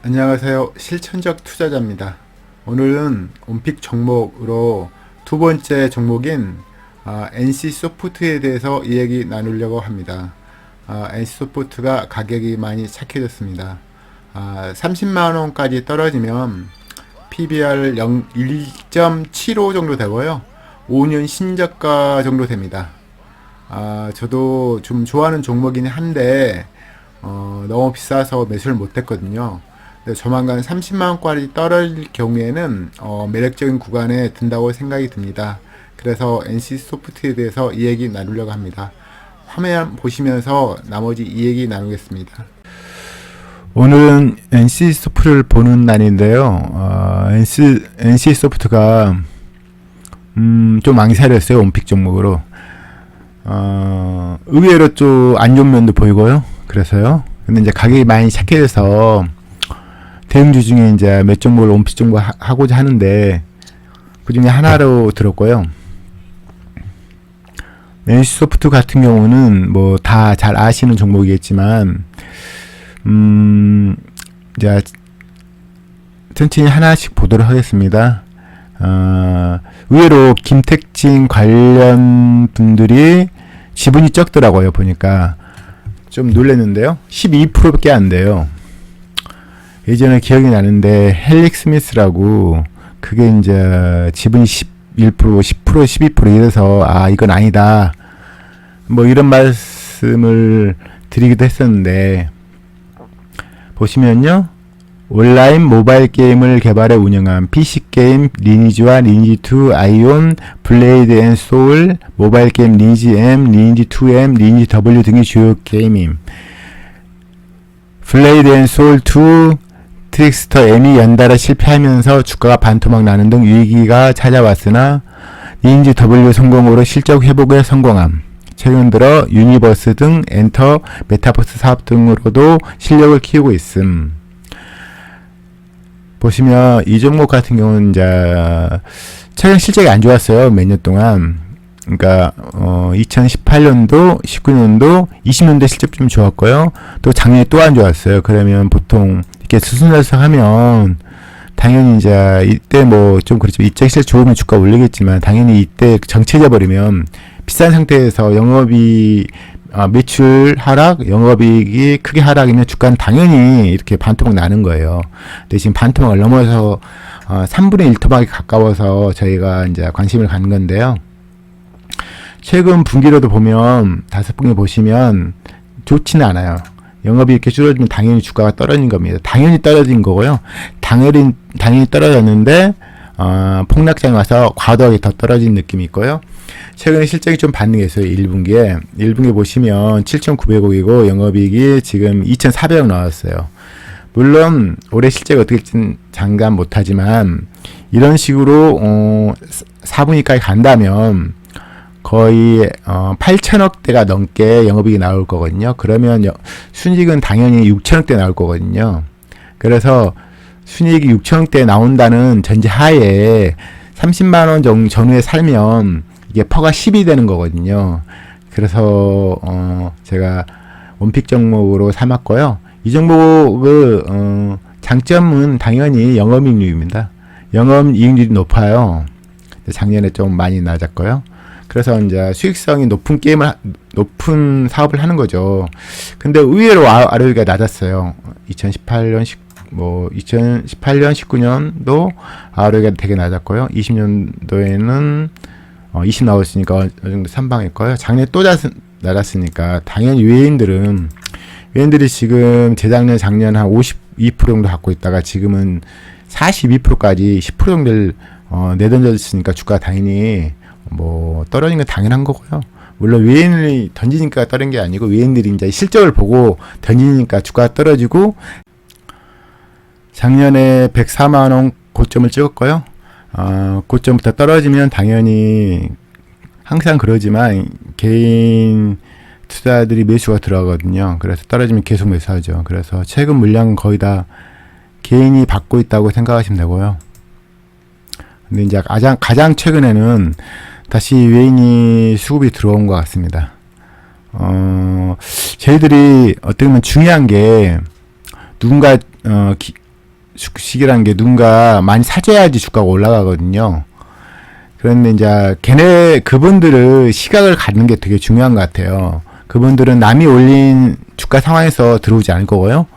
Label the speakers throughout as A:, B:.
A: 안녕하세요. 실천적 투자자입니다. 오늘은 온픽 종목으로 두 번째 종목인 NC소프트에 대해서 이야기 나누려고 합니다. NC소프트가 가격이 많이 착해졌습니다. 30만원까지 떨어지면 PBR 1.75 정도 되고요. 5년 신저가 정도 됩니다. 저도 좀 좋아하는 종목이긴 한데 너무 비싸서 매수를 못했거든요. 조만간 30만원까지 떨어질 경우에는 매력적인 구간에 든다고 생각이 듭니다. 그래서 NC소프트에 대해서 이 얘기 나누려고 합니다. 화면 보시면서 나머지 이 얘기 나누겠습니다. 오늘은 NC소프트를 보는 날인데요. NC소프트가 좀 망설였어요. 온픽 종목으로. 의외로 좀 안 좋은 면도 보이고요. 그래서요. 근데 이제 가격이 많이 착해져서 대형주 중에 이제 몇 종목을 온픽 종목 하고자 하는데 그 중에 하나로 들었고요. NC소프트 같은 경우는 뭐 다 잘 아시는 종목이겠지만 이제 천천히 하나씩 보도록 하겠습니다. 의외로 김택진 관련 분들이 지분이 적더라고요. 보니까 좀 놀랐는데요. 12%밖에 안 돼요. 예전에 기억이 나는데 헬릭스미스라고 그게 이제 지분이 11%, 10%, 12% 이래서 이건 아니다. 뭐 이런 말씀을 드리기도 했었는데 보시면요. 온라인 모바일 게임을 개발해 운영한 PC게임 리니지와 리니지2, 아이온, 블레이드 앤 소울, 모바일 게임 리니지 M, 리니지 2M, 리니지 W 등의 주요 게임임. 블레이드 앤 소울 2, 트릭스터 M이 연달아 실패하면서 주가가 반토막 나는 등 위기가 찾아왔으나 리니지 W 성공으로 실적 회복에 성공함. 최근 들어 유니버스 등 엔터, 메타버스 사업 등으로도 실력을 키우고 있음. 보시면 이 종목 같은 경우는 이제 최근 실적이 안 좋았어요. 몇 년 동안. 그러니까 2018년도, 19년도, 20년도 실적 좀 좋았고요. 또 작년에 또 안 좋았어요. 그러면 보통 이렇게 수순절상하면 당연히 이제 이때 뭐 좀 그렇죠. 이적 실적 좋으면 주가 올리겠지만 당연히 이때 정체져 버리면 비싼 상태에서 영업이 매출 하락, 영업이익이 크게 하락이면 주가는 당연히 이렇게 반토막 나는 거예요. 근데 지금 반토막을 넘어서 3분의 1 토막이 가까워서 저희가 이제 관심을 갖는 건데요. 최근 분기로도 보면 5분기 보시면 좋지는 않아요. 영업이 이렇게 줄어들면 당연히 주가가 떨어진 겁니다. 당연히 떨어진 거고요. 당연히 떨어졌는데 폭락장에 와서 과도하게 더 떨어진 느낌이 있고요. 최근에 실적이 좀 반등했어요. 1분기에 보시면 7,900억이고 영업이익이 지금 2,400억 나왔어요. 물론 올해 실적이 어떻게 될지는 장담 못하지만 이런 식으로 4분기까지 간다면 거의 8천억대가 넘게 영업이익이 나올 거거든요. 그러면 순이익은 당연히 6천억대 나올 거거든요. 그래서 순이익이 6천억대 나온다는 전제하에 30만원 전후에 살면 이게 퍼가 10이 되는 거거든요. 그래서 제가 원픽 종목으로 삼았고요. 이 종목의 장점은 당연히 영업이익률입니다. 영업이익률이 높아요. 작년에 좀 많이 낮았고요. 그래서 이제 수익성이 높은 사업을 하는 거죠. 근데 의외로 ROE가 낮았어요. 2018년, 19년도 ROE가 되게 낮았고요. 20년도에는 20 나왔으니까 어느 정도 선방했고요. 작년에 또 낮았으니까 당연히 외인들이 지금 재작년, 작년 한 52% 정도 갖고 있다가 지금은 42%까지 10% 정도를 내던졌으니까 주가 당연히 뭐 떨어진 건 당연한 거고요. 물론 외인이 던지니까 떨어진 게 아니고 외인들이 이제 실적을 보고 던지니까 주가가 떨어지고 작년에 104만 원 고점을 찍었고요. 고점부터 떨어지면 당연히 항상 그러지만 개인 투자들이 매수가 들어가거든요. 그래서 떨어지면 계속 매수하죠. 그래서 최근 물량은 거의 다 개인이 받고 있다고 생각하시면 되고요. 근데 이제 가장 최근에는 다시 외인이 수급이 들어온 것 같습니다. 저희들이 어떻게 보면 중요한 게 누군가 주식이라는 게 누군가 많이 사줘야지 주가가 올라가거든요. 그런데 이제 그분들의 시각을 갖는 게 되게 중요한 것 같아요. 그분들은 남이 올린 주가 상황에서 들어오지 않을 거고요.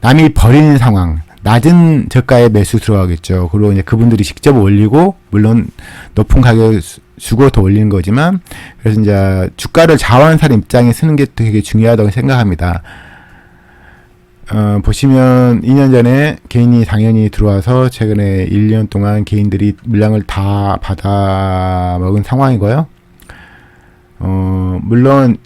A: 남이 버리는 상황, 낮은 저가에 매수 들어가겠죠. 그리고 이제 그분들이 직접 올리고, 물론 높은 가격 주고 더 올리는 거지만, 그래서 이제 주가를 좌우하는 사람 입장에 쓰는 게 되게 중요하다고 생각합니다. 보시면 2년 전에 개인이 당연히 들어와서 최근에 1년 동안 개인들이 물량을 다 받아 먹은 상황이고요. 물론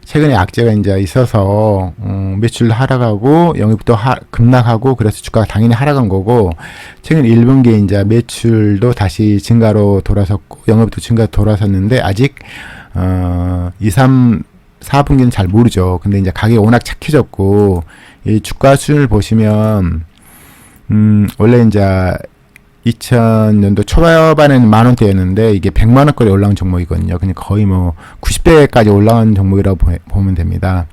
A: 최근에 악재가 이제 있어서 매출 하락하고 영업도 급락하고 그래서 주가가 당연히 하락한 거고, 최근 1분기에 이제 매출도 다시 증가로 돌아섰고 영업도 증가 돌아섰는데 아직 4분기는 잘 모르죠. 근데 이제 가격이 워낙 착해졌고, 이 주가 수준을 보시면, 원래 이제 2000년도 초반에는 만원대였는데, 이게 100만원까지 올라온 종목이거든요. 그러니까 거의 뭐 90배까지 올라간 종목이라고 보면 됩니다.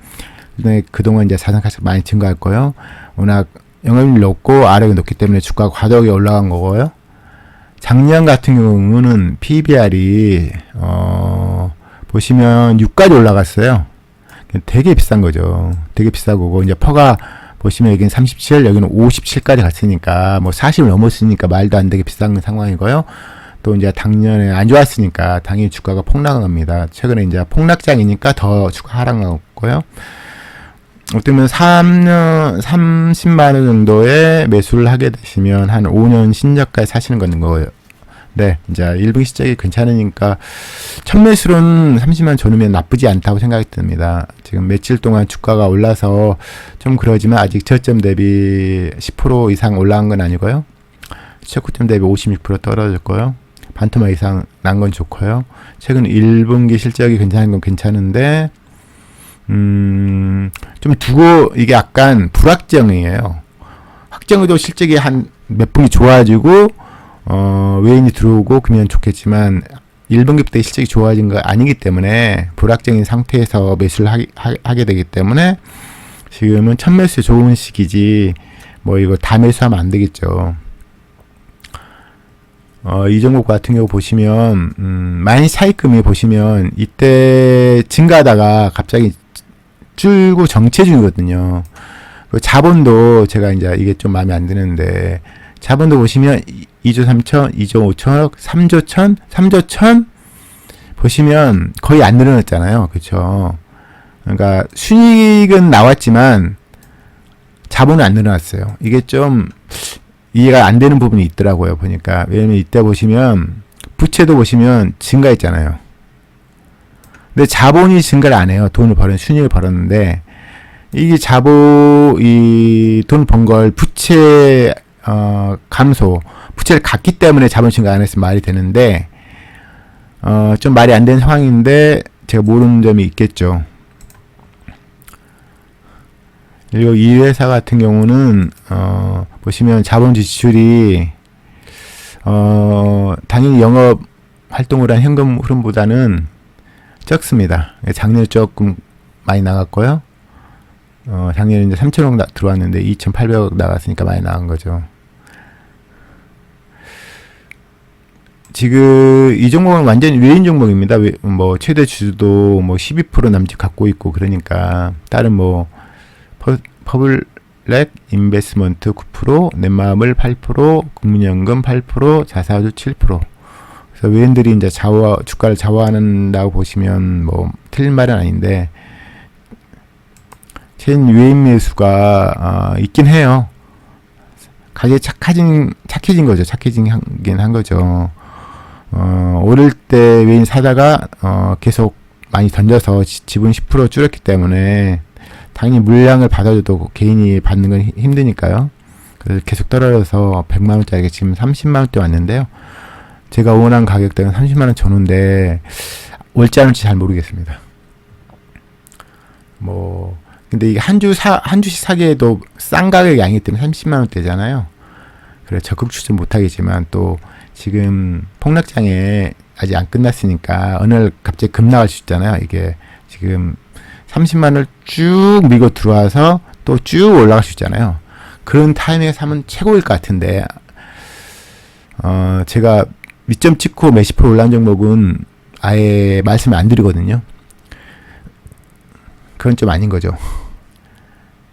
A: 근데 그동안 이제 자산가치가 많이 증가할 거예요. 워낙 영업이익이 높고 아래가 높기 때문에 주가가 과도하게 올라간 거고요. 작년 같은 경우는 PBR이, 보시면 6까지 올라갔어요. 되게 비싼 거죠. 되게 비싼 거고, 이제 퍼가 보시면 여기는 37, 여기는 57까지 갔으니까, 뭐 40을 넘었으니까 말도 안 되게 비싼 상황이고요. 또 이제 작년에 안 좋았으니까 당연히 주가가 폭락합니다. 최근에 이제 폭락장이니까 더 주가 하락하고요. 어떻게 보면 30만원 정도의 매수를 하게 되시면 한 5년 신저가에 사시는 거예요. 네, 이제 1분기 시작이 괜찮으니까 첫 매수로는 30만 줘놓으면 나쁘지 않다고 생각이 듭니다. 지금 며칠 동안 주가가 올라서 좀 그러지만 아직 저점 대비 10% 이상 올라간 건 아니고요. 최고점 대비 56% 떨어졌고요. 반토막 이상 난 건 좋고요. 최근 1분기 실적이 괜찮은 건 괜찮은데 좀 두고, 이게 약간 불확정이에요. 확정해도 실적이 한 몇 분기 좋아지고 외인이 들어오고 그러면 좋겠지만 1분기 때 실적이 좋아진 거 아니기 때문에 불확정인 상태에서 매수를 하게 되기 때문에 지금은 첫 매수 좋은 시기지 뭐 이거 다 매수하면 안 되겠죠. 이 종목 같은 경우 보시면 많이 차익금이 보시면 이때 증가하다가 갑자기 줄고 정체 중이거든요. 그 자본도 제가 이제 이게 좀 마음에 안 드는데, 자본도 보시면 2조 3천, 2조 5천억, 3조 1천, 3조 1천 보시면 거의 안 늘어났잖아요. 그렇죠? 그러니까 순이익은 나왔지만 자본은 안 늘어났어요. 이게 좀 이해가 안 되는 부분이 있더라고요. 보니까. 왜냐면 이때 보시면 부채도 보시면 증가했잖아요. 근데 자본이 증가를 안 해요. 순이익을 벌었는데, 이게 이 돈 번 걸 부채 감소, 부채를 갚기 때문에 자본 증가 안 했으면 말이 되는데, 좀 말이 안 되는 상황인데, 제가 모르는 점이 있겠죠. 그리고 이 회사 같은 경우는, 보시면 자본주 지출이, 당연히 영업 활동을 한 현금 흐름보다는 적습니다. 작년에 조금 많이 나갔고요. 작년에 이제 3천억 들어왔는데 2,800억 나갔으니까 많이 나간 거죠. 지금 이 종목은 완전히 외인 종목입니다. 뭐 최대 주주도 뭐 12% 남짓 갖고 있고, 그러니까 다른 뭐 퍼블렉 인베스먼트 9%, 넷마블 8%, 국민연금 8%, 자사주 7%. 그래서 외인들이 이제 주가를 좌우한다고 보시면 뭐 틀린 말은 아닌데, 최근 외인 매수가 있긴 해요. 가격이 착해진 거죠. 착해진 한 거죠. 오를 때 외인 사다가 계속 많이 던져서 지분 10% 줄였기 때문에 당연히 물량을 받아줘도 개인이 받는 건 힘드니까요. 그래서 계속 떨어져서 100만원짜리가 지금 30만원대 왔는데요. 제가 원한 가격대는 30만원 전후인데 올지 안 올지 잘 모르겠습니다. 뭐 근데 이게 한 주씩 사기에도 싼 가격이 아니기 때문에 30만원대잖아요. 그래 적극 추진 못하겠지만, 또 지금 폭락장에 아직 안 끝났으니까 어느 날 갑자기 급락할 수 있잖아요. 이게 지금 30만원을 쭉 밀고 들어와서 또 쭉 올라갈 수 있잖아요. 그런 타이밍에 사면 최고일 것 같은데, 제가 밑점 찍고 몇십 프로 올라온 종목은 아예 말씀을 안 드리거든요. 그건 좀 아닌 거죠.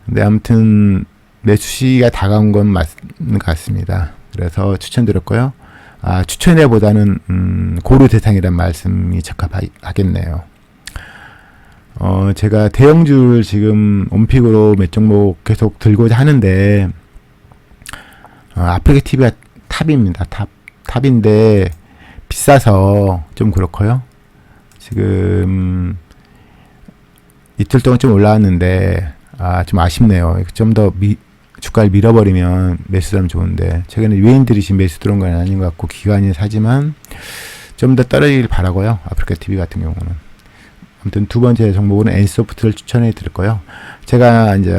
A: 근데 아무튼 매수 시기가 다가온 건 맞는 것 같습니다. 그래서 추천드렸고요. 추천해보다는 고려 대상이란 말씀이 적합하겠네요. 제가 대형주를 지금 온픽으로 몇 종목 계속 들고자 하는데, 아프리카 TV가 탑입니다. 탑인데 비싸서 좀 그렇고요. 지금 이틀 동안 좀 올라왔는데 좀 아쉽네요. 좀 더 주가를 밀어버리면 매수 들어가면 좋은데, 최근에 외인들이 지금 매수 들어온 건 아닌 것 같고 기관이 사지만 좀 더 떨어지길 바라고요. 아프리카 TV 같은 경우는. 아무튼 두 번째 종목은 N소프트를 추천해 드릴 거예요. 제가 이제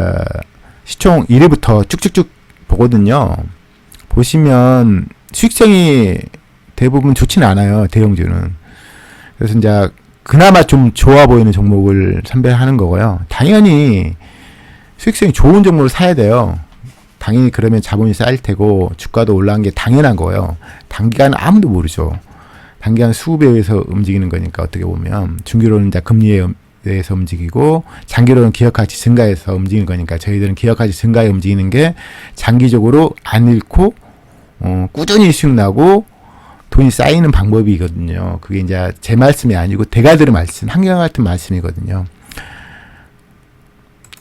A: 시총 1위부터 쭉쭉쭉 보거든요. 보시면 수익성이 대부분 좋지는 않아요. 대형주는. 그래서 이제 그나마 좀 좋아 보이는 종목을 선별하는 거고요. 당연히 수익성이 좋은 종목을 사야 돼요. 당연히 그러면 자본이 쌓일 테고 주가도 올라간 게 당연한 거예요. 단기간은 아무도 모르죠. 단기간 수급에 의해서 움직이는 거니까 어떻게 보면 중기로는 이제 금리에 의해서 움직이고 장기로는 기업가치 증가해서 움직이는 거니까 저희들은 기업가치 증가에 움직이는 게 장기적으로 안 잃고 꾸준히 수익 나고 돈이 쌓이는 방법이거든요. 그게 이제 제 말씀이 아니고 대가들의 말씀, 한경 같은 말씀이거든요.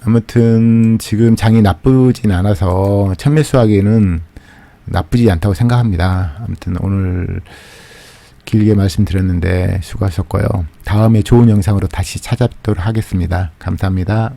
A: 아무튼 지금 장이 나쁘진 않아서 첫 매수하기에는 나쁘지 않다고 생각합니다. 아무튼 오늘 길게 말씀드렸는데 수고하셨고요. 다음에 좋은 영상으로 다시 찾아뵙도록 하겠습니다. 감사합니다.